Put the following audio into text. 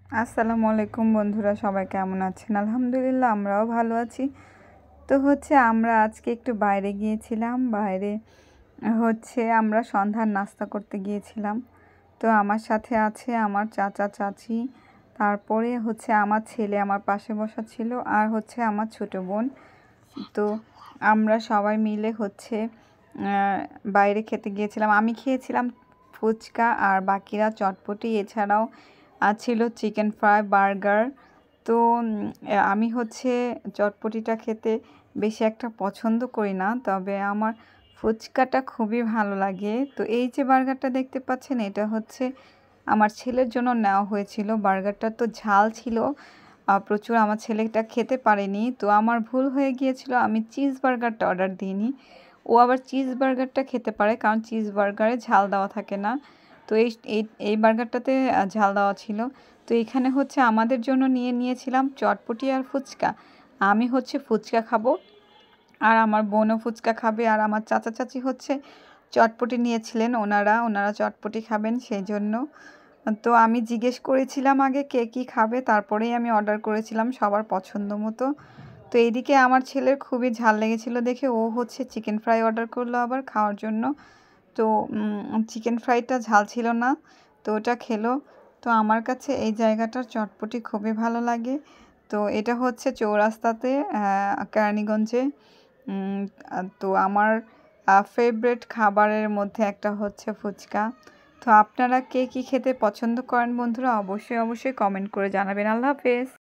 আসসালামু আলাইকুম বন্ধুরা, সবাই কেমন আছেন? আলহামদুলিল্লাহ আমরাও ভালো আছি। তো আমরা আজকে একটু বাইরে গিয়েছিলাম। বাইরে আমরা সন্ধ্যার নাস্তা করতে গিয়েছিলাম। তো আমার সাথে আছে আমার চাচা চাচি, তারপরে আমার ছেলে আমার পাশে বসা ছিল, আর আমার ছোট বোন। তো আমরা সবাই মিলে বাইরে খেতে গিয়েছিলাম। আমি খেয়েছিলাম ফুচকা আর বাকিরা চটপটি, এছাড়াও ছিল চিকেন ফ্রাই, বার্গার। তো আমি চটপটিটা খেতে বেশি একটা পছন্দ করি না, তবে আমার ফুচকাটা খুবই ভালো লাগে। তো এই যে বার্গারটা দেখতে পাচ্ছেন, এটা আমার ছেলের জন্য নেওয়া হয়েছিল। বার্গারটা তো ঝাল ছিল প্রচুর, আমার ছেলেটা খেতে পারেনি। তো আমার ভুল হয়ে গিয়েছিল, আমি চিজ বার্গারটা অর্ডার দিইনি। ও আবার চিজ বার্গারটা খেতে পারে, কারণ চিজ বার্গারে ঝাল দেওয়া থাকে না। তো এই এই এই বার্গারটাতে ঝাল দেওয়া ছিল। তো এখানে আমাদের জন্য নিয়েছিলাম চটপটি আর ফুচকা। আমি ফুচকা খাবো, আর আমার বোনও ফুচকা খাবে, আর আমার চাচা চাচি চটপটি নিয়েছিলেন। ওনারা চটপটি খাবেন, সেই জন্য। তো আমি জিজ্ঞেস করেছিলাম আগে কে কী খাবে, তারপরেই আমি অর্ডার করেছিলাম সবার পছন্দ মতো। তো এইদিকে আমার ছেলের খুবই ঝাল লেগেছিল দেখে ও চিকেন ফ্রাই অর্ডার করলো আবার খাওয়ার জন্য। তো চিকেন ফ্রাইটা ঝাল ছিল না, তো ওটা খেলো। তো আমার কাছে এই জায়গাটার চটপটি খুবই ভালো লাগে। তো এটা চৌরাস্তাতে, কেরানীগঞ্জে। তো আমার ফেভারিট খাবারের মধ্যে একটা ফুচকা। তো আপনারা কে কী খেতে পছন্দ করেন বন্ধুরা, অবশ্যই কমেন্ট করে জানাবেন। আল্লাহ হাফেজ।